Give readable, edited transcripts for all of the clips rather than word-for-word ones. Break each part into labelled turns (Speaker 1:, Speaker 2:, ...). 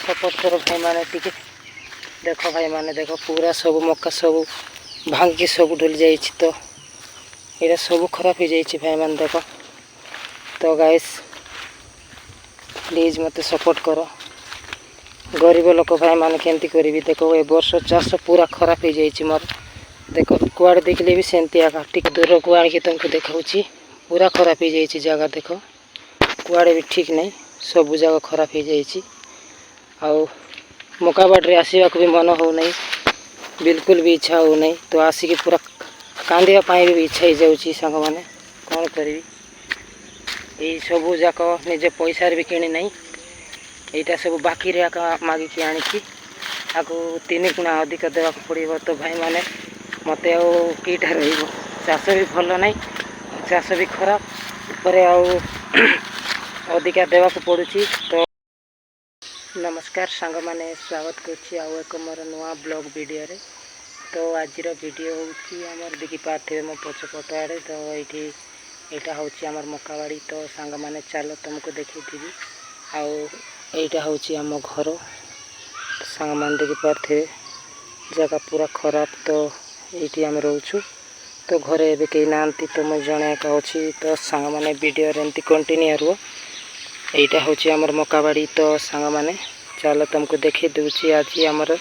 Speaker 1: Support करो भाई माने टिके देख भाई माने देख पूरा सब मक्का सब भांगी सब ढुल जाइए तो ये सब खराब हो जाइए भाई माने देख तो गाइस प्लीज मत सपोर्ट करो गरीब लोक भाई माने केमती करी देखो ए वर्ष चाष पूरा खराब हो जाइए मोर देख कुआड़े देखले भी सेमती आगा टिक दूर को आके तुमको देखाऊँ पूरा खराब हो जाइए जगह देख कुआड़े भी ठीक नहीं सब जगह खराब हो जाइए आउ मका बाटे आसवाक भी मन हो नहीं बिल्कुल भी इच्छा हो नहीं तो आसिक पूरा कांदे भी इच्छा हो जाऊँगी सांग मैंने कौन करी यही सबू जाक निजे पैसा भी किणी नहीं यहाँ सब बाकी मागिकी आनी आपको 3 गुणा अधिक देवाक पड़ो तो भाई माने मत आईटा चाष भी भल नहीं चाष भी खराब ऊपर अधिका देवाक पड़ुची तो नमस्कार सांग मैंने स्वागत करुँच एक मोर नुआ ब्लॉग वीडियो रे तो आज वीडियो होमर देखी पारे मो पछपट आड़े तो ये यहाँ हूँ मकाबाड़ी तो सांग मैंने चलो तुमको देखी आईटा हूँ आम घर सांग मैंने देखी पारे जगह पूरा खराब तो ये आम रोचु तो घरे एवं कहीं ना तो मैं जड़े एक अच्छी तो सांग मैंने वीडियो एमती कंटिन्यू रुह यहाँ हूँ आमर मकाबाड़ी तो सांग मैंने चलो तुमको देखी दूसरी आज आमर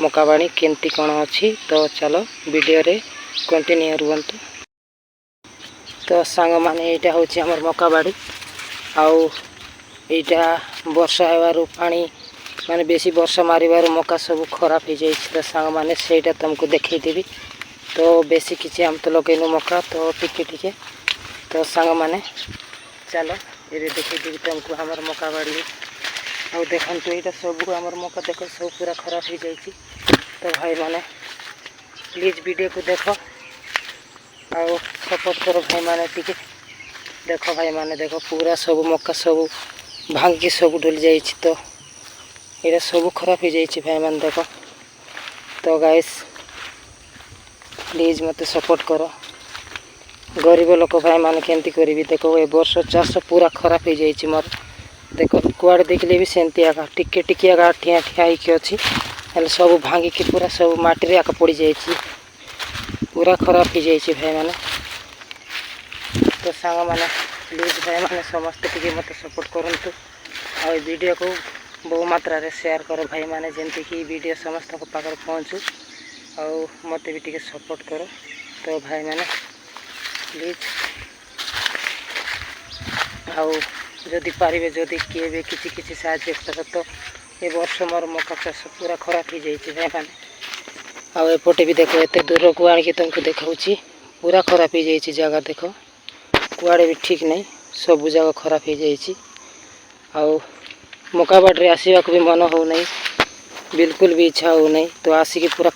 Speaker 1: मकाबाड़ी केमती कौन अच्छी तो चलो वीडियो रे कंटिन्यू रुहतु तो सांग मैंने यहाँ हूँ आमर मकाबाड़ी आउ यहाँ वर्षा होवार पानी माने बेसी वर्षा मारिबार मका सब खराब हो जाए तो सांग मैंने सेटा तुमको देखी तो बेसी किसी आम तो लगेनु मका तो टिके तो सांग मैंने चलो ये देखी तुमको आमर मकाबाड़ी आउ देखु यहाँ सब आमर मका देख सब पूरा खराब हो जाए तो भाई माने प्लीज वीडियो को देख आउ सपोर्ट करो भाई माने टिके देख भाई माने देख पूरा सब मका सब भांगी सब ढुल जाइए तो ये सब खराब हो जाइए भाई माने देख तो गाइस प्लीज मत सपोर्ट करो गरीब लोक भाई माने केमती करी देखो ए वर्ष चाष पूरा खराब हो जाइए मोर देख कुआड़े देखले भी सेमती आगा टिके आगा ठिया ठिया अच्छी सब भांगिकी पूरा सब माटी आका पड़ जाइए पूरा खराब हो जाइए भाई माने तो सांग मैंने प्लीज भाई माने समस्ते टिके मत सपोर्ट करंतु आ वीडियो को बहु मात्रा रे शेयर करो भाई माने जेमती कि वीडियो समस्त को पाकर पहुँचू और मत भी टिके सपोर्ट करो तो भाई माने प्लीज आउ जदि पारे जदि किए भी किसी साहाଯ୍य कर तो ये वर्ष मोर मका चाष पूरा खराब हो जाइए भाई माने आउ एपटे भी देखो एत दूर को आके तुमको देखाऊँ पूरा खराब हो जाइए जगह देख कुआड़े भी ठीक नहीं सब जगह खराब हो जाइए आउ मका बाटे आसवाक भी मन हो नहीं बिल्कुल भी इच्छा हो नहीं तो आसिक पूरा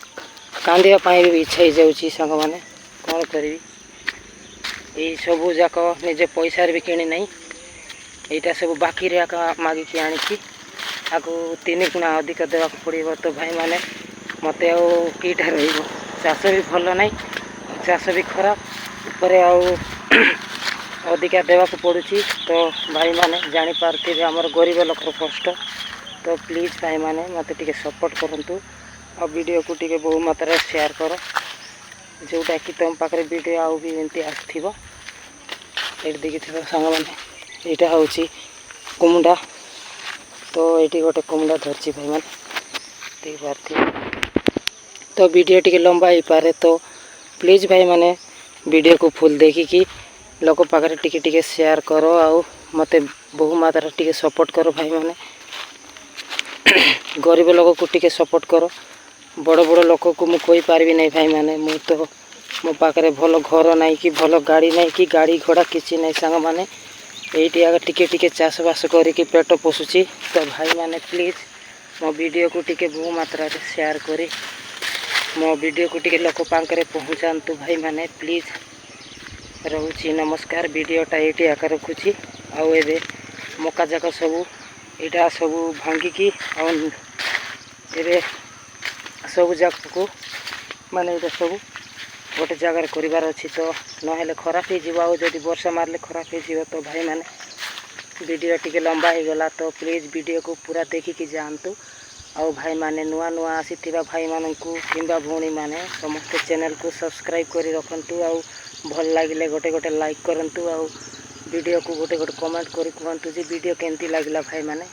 Speaker 1: कांदे भी इच्छा हो जाऊँगी सांग मैंने कौन करी यही सबू जाक निजे पैसा भी किणी नहीं यहाँ सब बाकी मागिकी आनी आपको 3 गुणा अधिक देवाक पड़ो तो भाई माने मत आईटा चाष भी भल नहीं चाष भी खराब ऊपर अधिका देवाक पड़ुची तो भाई माने जानी पारते आमर गरीब लोकर कष्ट तो प्लीज भाई माने मत टिके सपोर्ट करंतु और वीडियो को टिके बहु मात्रा शेयर करो जोटा कि तुम पाखे वीडियो आउ भी एमती आसो ये देखी सांग मैंने यहाँ हूँ कुमुंडा तो ये गोटे कुमुंडा धरची भाई मैंने देख पारे तो वीडियो टिके लंबा हो पारे तो प्लीज भाई माने वीडियो को फुल देखिकी लोक पाखे टिके शेयर करो आउ मत बहु मात्रा टिके सपोर्ट करो भाई माने गरीब लोक को टिके सपोर्ट करो बड़ बड़ लोक को मुझे कोई पारि नहीं भाई माने मु तो मो पाखे भल घर नहीं कि भल गाड़ी नहीं कि गाड़ी घोड़ा किसी नहीं सांग माने ये आगे टिके चाषबास करके पेट पोषुची तो भाई माने प्लीज मो वीडियो को टिके बहु मात्रा शेयर करी मो वीडियो को टिके लोक पाखे पहुँचातु भाई माने प्लीज रोची नमस्कार वीडियोटा ये आकर रखुची आउ ए मका जाक सब यहाँ सब भांगिकी ए सब जाक को माने ये सब गोटे जगार करार अच्छी तो नहेले खराब हो जदि वर्षा मारले खराब हो तो भाई माने वीडियो टिके लंबा हो गला तो प्लीज वीडियो को पूरा देखिकी जातु। आउ भाई माने नुआ नुआ आसीथिबा भाई माननकु किंबा भौणी माने समस्त चैनल को सब्सक्राइब करी रखंतु। आउ भल लागिले गोटे गोटे लाइक करंतु। आउ वीडियो को गोटे गोटे कमेंट करी कहंतु जे वीडियो केमती लागिला भाई माने।